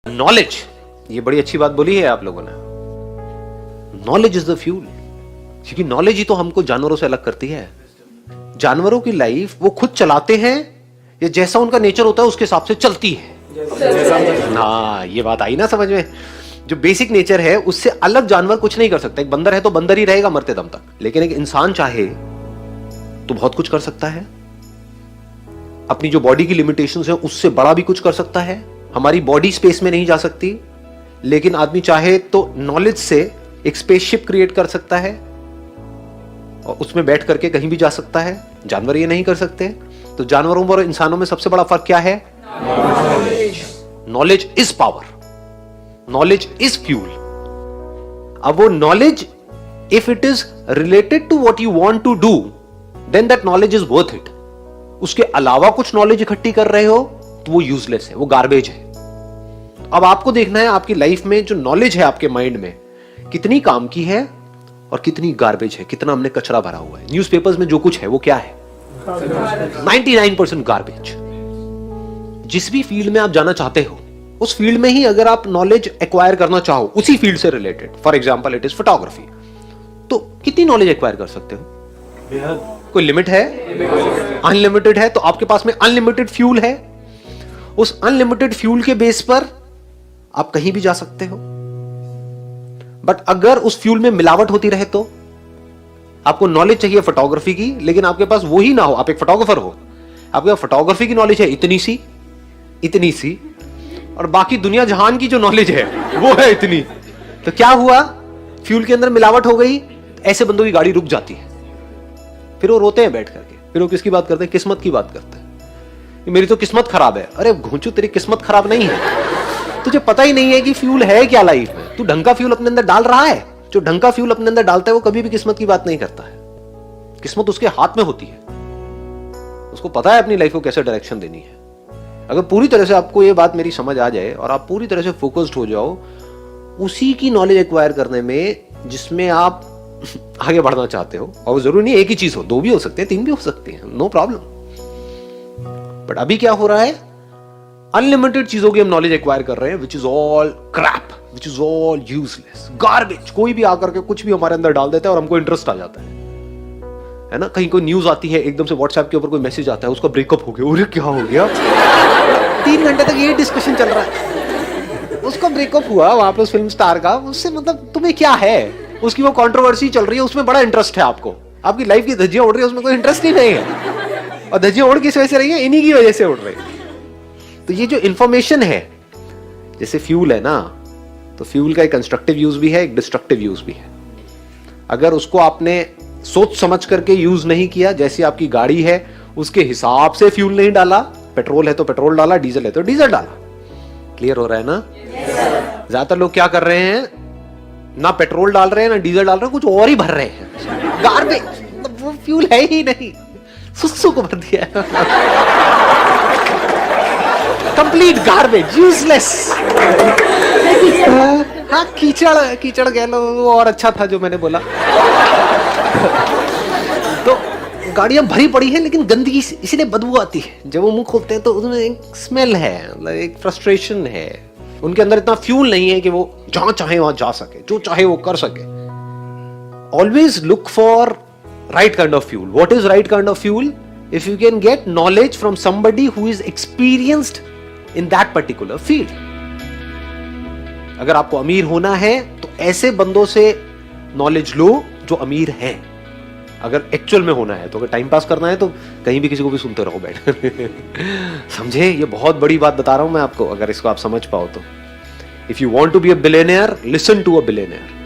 Knowledge, ये बड़ी अच्छी बात बोली है आप लोगों ने। नॉलेज इज द फ्यूल, क्योंकि नॉलेज ही तो हमको जानवरों से अलग करती है। जानवरों की लाइफ वो खुद चलाते हैं या जैसा उनका नेचर होता है उसके हिसाब से चलती है। हाँ, ये बात आई ना समझ में। जो बेसिक नेचर है उससे अलग जानवर कुछ नहीं कर सकता। एक बंदर है तो बंदर ही रहेगा मरते दम तक, लेकिन एक इंसान चाहे तो बहुत कुछ कर सकता है। अपनी जो बॉडी की लिमिटेशंस है उससे बड़ा भी कुछ कर सकता है। हमारी बॉडी स्पेस में नहीं जा सकती, लेकिन आदमी चाहे तो नॉलेज से एक स्पेसशिप क्रिएट कर सकता है और उसमें बैठ करके कहीं भी जा सकता है। जानवर ये नहीं कर सकते। तो जानवरों और इंसानों में सबसे बड़ा फर्क क्या है? Knowledge is power, knowledge is fuel. अब वो knowledge, if it is related to what you want to do, then that knowledge is worth it. उसके अलावा कुछ नॉलेज इकट्ठी कर रहे हो तो वो यूजलेस है, वो गार्बेज है। अब आपको देखना है आपकी लाइफ में जो नॉलेज है आपके माइंड में कितनी काम की है और कितनी गार्बेज है, कितना हमने कचरा भरा हुआ है। न्यूज़पेपर्स में जो कुछ है वो क्या है? 99% गार्बेज। जिस भी फील्ड में आप जाना चाहते हो उस फील्ड में ही अगर आप नॉलेज एक्वायर करना चाहो उसी फील्ड से related, for example it is photography, तो कितनी नॉलेज एक्वायर कर सकते हो? कोई लिमिट है? अनलिमिटेड है। तो आपके पास में अनलिमिटेड फ्यूल है। उस अनलिमिटेड फ्यूल के बेस पर आप कहीं भी जा सकते हो। बट अगर उस फ्यूल में मिलावट होती रहे तो आपको नॉलेज चाहिए फोटोग्राफी की, लेकिन आपके पास वो ही ना हो, आप एक फोटोग्राफर हो, आपके पास फोटोग्राफी की नॉलेज है इतनी सी और बाकी दुनिया जहान की जो नॉलेज है वो है इतनी, तो क्या हुआ? फ्यूल के अंदर मिलावट हो गई। ऐसे बंदों की गाड़ी रुक जाती है, फिर वो रोते हैं बैठ करके। फिर वो किसकी बात करते हैं? किस्मत की बात करते हैं। मेरी तो किस्मत खराब है। अरे घोंचू, तेरी किस्मत खराब नहीं है, तुझे पता ही नहीं है कि फ्यूल है क्या लाइफ में। तू ढंग का फ्यूल अपने अंदर डाल रहा है। जो ढंग का फ्यूल अपने अंदर डालता है वो कभी भी किस्मत की बात नहीं करता है। किस्मत उसके हाथ में होती है, उसको पता है अपनी लाइफ को कैसे डायरेक्शन देनी है। अगर पूरी तरह से आपको ये बात मेरी समझ आ जाए और आप पूरी तरह से फोकस्ड हो जाओ उसी की नॉलेज एक्वायर करने में जिसमें आप आगे बढ़ना चाहते हो, और जरूरी नहीं एक ही चीज हो, दो भी हो सकते हैं, तीन भी हो सकते हैं, नो प्रॉब्लम। बट अभी क्या हो रहा है? अनलिमिटेड चीजों की हम नॉलेज एक्वायर कर रहे हैं, which is all crap, which is all useless, garbage. कोई भी आकर के कुछ भी हमारे अंदर डाल देता है और हमको इंटरेस्ट आ जाता है ना। कहीं कोई न्यूज आती है, एकदम से व्हाट्सएप के ऊपर कोई मैसेज आता है, उसका ब्रेकअप हो गया, अरे क्या हो गया? 3 घंटे तक ये डिस्कशन चल रहा है, उसका ब्रेकअप हुआ वहां पे उस फिल्म स्टार का। उससे मतलब तुम्हें क्या है? उसकी वो कंट्रोवर्सी चल रही है, उसमें बड़ा इंटरेस्ट है आपको। आपकी लाइफ की धज्जियां उड़ रही है, उसमें कोई इंटरेस्ट ही नहीं है। और धज्जियां उड़ किस वजह से रही है? इन्हीं की वजह से उड़ रही है। तो ये जो इंफॉर्मेशन है, जैसे फ्यूल है ना, तो फ्यूल का एक कंस्ट्रक्टिव यूज भी है, एक डिस्ट्रक्टिव यूज भी है। अगर उसको आपने सोच समझ करके यूज नहीं किया, जैसी आपकी गाड़ी है उसके हिसाब से फ्यूल नहीं डाला, पेट्रोल है तो पेट्रोल डाला, डीजल है तो डीजल डाला। क्लियर हो रहा है ना? ज्यादातर लोग क्या कर रहे हैं, ना पेट्रोल डाल रहे हैं ना डीजल डाल रहे हैं, कुछ और ही भर रहे हैं, गार्बेज। वो फ्यूल है ही नहीं, सुसु को भर दिया है, कंप्लीट गार्बेज, यूजलेस। हाँ, कीचड़ कह लो, वो और अच्छा था जो मैंने बोला। तो गाड़ियां भरी पड़ी है लेकिन गंदगी इसलिए बदबू आती है। जब वो मुंह खोलते हैं तो उसमें एक स्मेल है, एक फ्रस्ट्रेशन है। उनके अंदर इतना फ्यूल नहीं है कि वो जहां चाहे वहां जा सके, जो चाहे वो कर सके। Always look for right kind of fuel. What is right kind of fuel? If you can get knowledge from somebody who is experienced in that particular field. अगर आपको अमीर होना है तो ऐसे बंदों से नॉलेज लो जो अमीर हैं। अगर एक्चुअल में होना है तो, अगर टाइम पास करना है तो कहीं भी किसी को भी सुनते रहो बैठ समझे? ये बहुत बड़ी बात बता रहा हूं मैं आपको, अगर इसको आप समझ पाओ तो। If you want to be a billionaire, listen to a billionaire.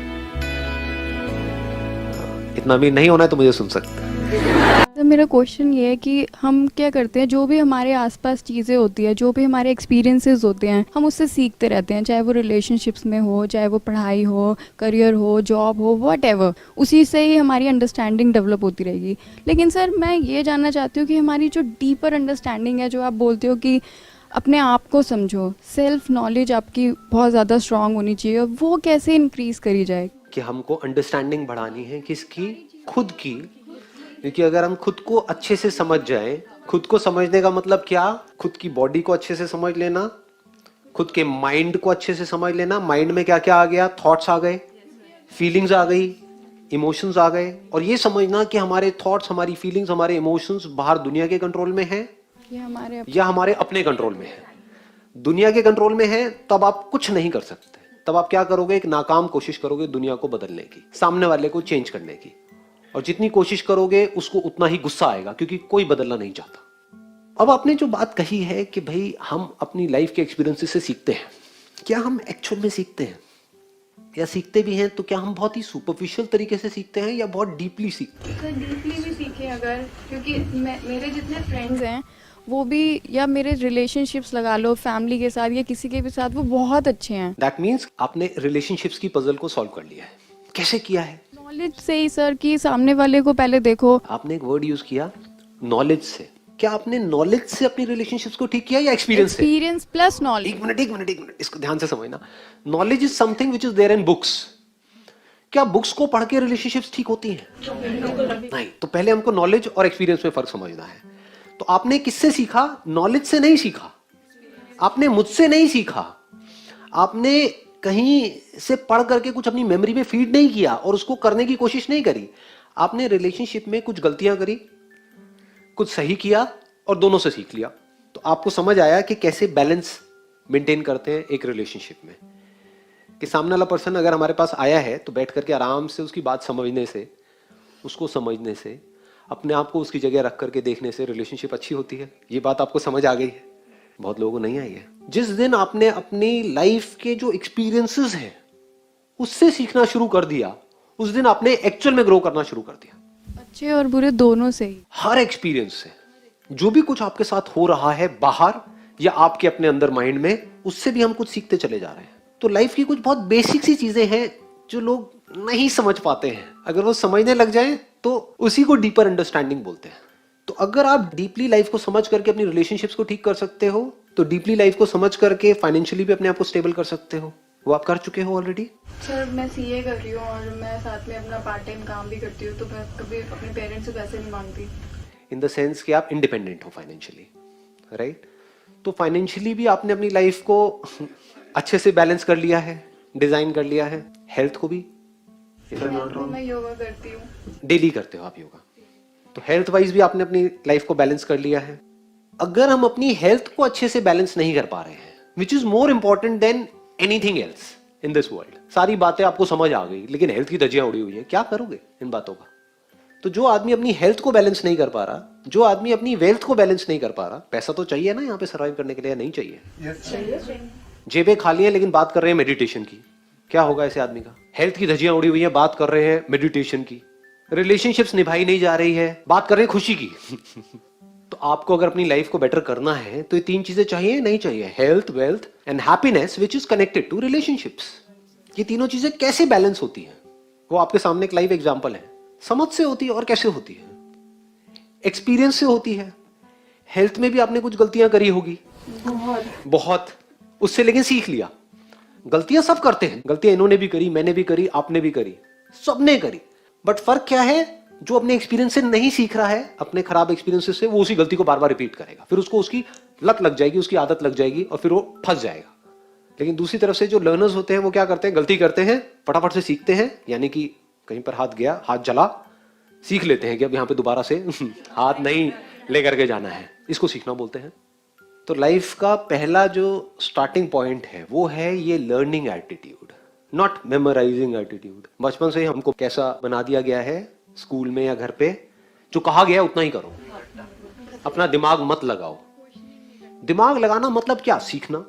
इतना अमीर नहीं होना है तो मुझे सुन सकते हैं। तो मेरा क्वेश्चन ये है कि हम क्या करते हैं, जो भी हमारे आसपास चीज़ें होती है, जो भी हमारे एक्सपीरियंसेस होते हैं, हम उससे सीखते रहते हैं, चाहे वो रिलेशनशिप्स में हो, चाहे वो पढ़ाई हो, करियर हो, जॉब हो, व्हाटएवर, उसी से ही हमारी अंडरस्टैंडिंग डेवलप होती रहेगी। लेकिन सर मैं ये जानना चाहती हूँ कि हमारी जो डीपर अंडरस्टैंडिंग है, जो आप बोलते हो कि अपने आप को समझो, सेल्फ नॉलेज आपकी बहुत ज़्यादा स्ट्रांग होनी चाहिए, और वो कैसे इंक्रीज़ करी जाए? कि हमको अंडरस्टैंडिंग बढ़ानी है किसकी? खुद की। क्योंकि अगर हम खुद को अच्छे से समझ जाएं, खुद को समझने का मतलब क्या? खुद की बॉडी को अच्छे से समझ लेना, खुद के माइंड को अच्छे से समझ लेना, माइंड में क्या क्या आ गया, थॉट्स आ गए, फीलिंग्स आ गई, इमोशंस आ गए, और ये समझना कि हमारे थॉट्स, हमारी फीलिंग्स, हमारे इमोशंस बाहर दुनिया के कंट्रोल में हैं या हमारे अपने कंट्रोल में है। दुनिया के कंट्रोल में है तब आप कुछ नहीं कर सकते। तब आप क्या करोगे, एक नाकाम कोशिश करोगे दुनिया को बदलने की, सामने वाले को चेंज करने की, और जितनी कोशिश करोगे उसको उतना ही गुस्सा आएगा, क्योंकि कोई बदलना नहीं चाहता। अब आपने जो बात कही है कि भाई हम अपनी लाइफ के एक्सपीरियंसेस से सीखते हैं, क्या हम एक्चुअल में सीखते हैं, या सीखते भी हैं तो क्या हम बहुत ही सुपरफिशियल तरीके से सीखते हैं या बहुत डीपली सीखते हैं? सर डीपली भी सीखे अगर, क्योंकि मेरे जितने फ्रेंड्स हैं वो भी, या मेरे रिलेशनशिप्स लगा लो फैमिली के साथ या किसी के भी साथ, वो बहुत अच्छे हैं। दैट मीन्स आपने रिलेशनशिप्स की पजल को सॉल्व कर लिया है। कैसे किया है? नॉलेज से ही सर, कि सामने वाले को पहले देखो। आपने एक वर्ड यूज किया, नॉलेज से। क्या आपने नॉलेज से अपनी रिलेशनशिप्स को ठीक किया या एक्सपीरियंस से? Experience plus knowledge. एक मिनट, इसको ध्यान से समझना। Knowledge is something which is there in books. क्या बुक्स को पढ़ के रिलेशनशिप्स ठीक होती हैं? नहीं। तो पहले हमको नॉलेज और एक्सपीरियंस में फर्क समझना है। तो आपने किससे सीखा? नॉलेज से नहीं सीखा, आपने मुझसे नहीं सीखा, आपने कहीं से पढ़ करके कुछ अपनी मेमोरी में फीड नहीं किया और उसको करने की कोशिश नहीं करी। आपने रिलेशनशिप में कुछ गलतियां करी, कुछ सही किया और दोनों से सीख लिया। तो आपको समझ आया कि कैसे बैलेंस मेंटेन करते हैं एक रिलेशनशिप में। कि सामने वाला पर्सन अगर हमारे पास आया है तो बैठ करके आराम से उसकी बात समझने से, उसको समझने से, अपने आप को उसकी जगह रख करके देखने से रिलेशनशिप अच्छी होती है। ये बात आपको समझ आ गई है? बहुत लोगों को नहीं आई है। जिस दिन आपने अपनी लाइफ के जो एक्सपीरियंसेस हैं उससे सीखना शुरू कर दिया, उस दिन आपने एक्चुअल में ग्रो करना शुरू कर दिया। अच्छे और बुरे दोनों से ही। हर एक्सपीरियंस से, जो भी कुछ आपके साथ हो रहा है बाहर या आपके अपने अंदर माइंड में, उससे भी हम कुछ सीखते चले जा रहे हैं। तो लाइफ की कुछ बहुत बेसिक सी चीजें हैं जो लोग नहीं समझ पाते हैं। अगर वो समझने लग जाएं तो उसी को डीपर अंडरस्टैंडिंग बोलते हैं। तो अगर आप डीपली लाइफ को समझ करके अपनी रिलेशनशिप्स को ठीक कर सकते हो, तो डीपली लाइफ को समझ करके फाइनेंशियली भी अपने आप को स्टेबल कर सकते हो। वो आप कर चुके हो ऑलरेडी। सर मैं सीए कर रही हूँ और मैं साथ में अपना पार्ट टाइम काम भी करती हूँ, तो मैं कभी अपने पेरेंट्स से पैसे नहीं मांगती। इन द सेंस कि आप इंडिपेंडेंट हो फाइनेंशियली, राइट? तो फाइनेंशियली भी आपने अपनी लाइफ को अच्छे से बैलेंस कर लिया है, डिजाइन कर लिया है। हेल्थ को भी मैं योगा करती हूँ। डेली करते हो आप योगा, तो हेल्थ वाइज भी आपने अपनी लाइफ को बैलेंस कर लिया है। अगर हम अपनी हेल्थ को अच्छे से बैलेंस नहीं कर पा रहे हैं, which is more important than anything else in this world. सारी बातें आपको समझ आ गई लेकिन हेल्थ की धज्जियां उड़ी हुई है, क्या करोगे इन बातों का? तो जो आदमी अपनी हेल्थ को बैलेंस नहीं कर पा रहा, जो आदमी अपनी वेल्थ को बैलेंस नहीं कर पा रहा, पैसा तो चाहिए ना यहाँ पे सर्वाइव करने के लिए, नहीं चाहिए? जेबें खाली हैं लेकिन बात कर रहे हैं मेडिटेशन की, क्या होगा ऐसे आदमी का? हेल्थ की धज्जियां उड़ी हुई हैं, बात कर रहे हैं मेडिटेशन की। रिलेशनशिप्स निभाई नहीं जा रही है, बात कर रहे हैं खुशी की। तो आपको अगर अपनी लाइफ को बेटर करना है तो ये तीन चीजें चाहिए, नहीं चाहिए? Health, wealth and happiness which is connected to relationships. ये तीनों चीजें कैसे बैलेंस होती हैं, वो आपके सामने एक लाइव एग्जांपल है। समझ से होती है और कैसे होती है? एक्सपीरियंस से होती है। हेल्थ में भी आपने कुछ गलतियां करी होगी, बहुत, उससे लेकिन सीख लिया। गलतियां सब करते हैं, गलतियां इन्होंने भी करी, मैंने भी करी, आपने भी करी, सबने करी। बट फर्क क्या है? जो अपने एक्सपीरियंस से नहीं सीख रहा है, अपने खराब एक्सपीरियंसेस से, वो उसी गलती को बार बार रिपीट करेगा, फिर उसको उसकी लत लग जाएगी, उसकी आदत लग जाएगी और फिर वो फंस जाएगा। लेकिन दूसरी तरफ से जो लर्नर्स होते हैं वो क्या करते हैं? गलती करते हैं, फटाफट से सीखते हैं, यानी कि कहीं पर हाथ गया, हाथ जला, सीख लेते हैं कि अब यहां पे दोबारा से हाथ नहीं लेकर के जाना है। इसको सीखना बोलते हैं। तो लाइफ का पहला जो स्टार्टिंग पॉइंट है वो है ये learning attitude, not memorising attitude. बचपन से ही हमको कैसा बना दिया गया है स्कूल में या घर पे, जो कहा गया उतना ही करो, अपना दिमाग मत लगाओ। दिमाग लगाना मतलब क्या? सीखना।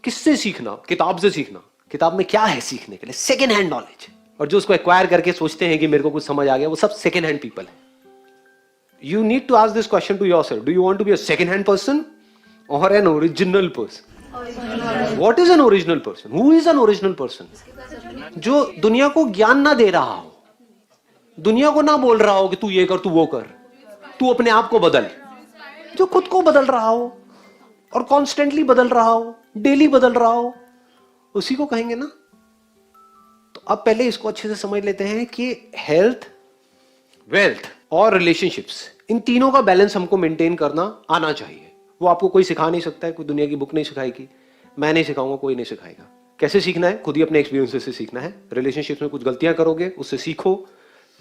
किससे सीखना? किताब से सीखना। किताब में क्या है सीखने के लिए? Second hand knowledge. और जो उसको एक्वायर करके सोचते हैं कि मेरे को कुछ समझ आ गया, वो सब सेकेंड हैंड पीपल है। You need to ask this question to yourself, do you want to be a second hand person or an original person? What is an original person? Who is an original person? जो दुनिया को ज्ञान ना दे रहा हो, दुनिया को ना बोल रहा हो कि तू ये कर, तू वो कर, तू अपने आप को बदल, जो खुद को बदल रहा हो और कॉन्स्टेंटली बदल रहा हो, डेली बदल रहा हो, उसी को कहेंगे ना। तो अब पहले इसको अच्छे से समझ लेते हैं कि हेल्थ, वेल्थ और रिलेशनशिप्स, इन तीनों का बैलेंस हमको मेंटेन करना आना चाहिए। वो आपको कोई सिखा नहीं सकता है, कोई दुनिया की बुक नहीं सिखाएगी। मैं नहीं सिखाऊंगा, कोई नहीं सिखाएगा। कैसे सीखना है? खुद ही अपने एक्सपीरियंसेस से सीखना है। रिलेशनशिप में कुछ गलतियां करोगे, उससे सीखो,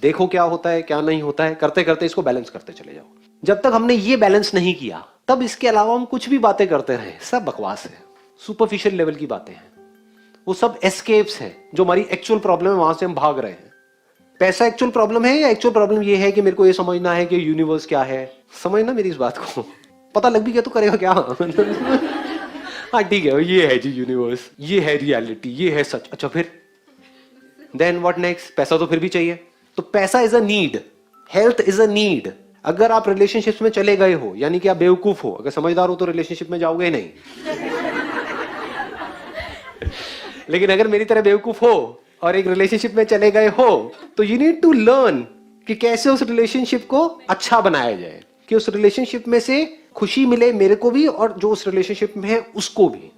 देखो क्या होता है क्या नहीं होता है, करते करते इसको बैलेंस करते चले जाओ। जब तक हमने ये बैलेंस नहीं किया, तब इसके अलावा हम कुछ भी बातें करते रहे, सब बकवास है, सुपरफिशियल लेवल की बातें हैं, वो सब एस्केप्स हैं। जो हमारी एक्चुअल प्रॉब्लम है वहां से हम भाग रहे हैं। पैसा एक्चुअल प्रॉब्लम है या एक्चुअल प्रॉब्लम ये है कि मेरे को ये समझना है कि यूनिवर्स क्या है? समझना मेरी इस बात को, पता लग भी गया तो करेगा क्या? हाँ ठीक है, ये है जी यूनिवर्स, ये है रियलिटी, ये है सच। अच्छा फिर देन व्हाट नेक्स्ट? पैसा तो फिर भी चाहिए। तो पैसा is a need, health is a need. अगर आप रिलेशनशिप में चले गए हो, यानी कि आप बेवकूफ हो। अगर समझदार हो तो रिलेशनशिप में जाओगे नहीं। लेकिन अगर मेरी तरह बेवकूफ हो और एक रिलेशनशिप में चले गए हो, तो यू नीड टू लर्न कि कैसे उस रिलेशनशिप को अच्छा बनाया जाए, कि उस रिलेशनशिप में से खुशी मिले मेरे को भी और जो उस रिलेशनशिप में है उसको भी।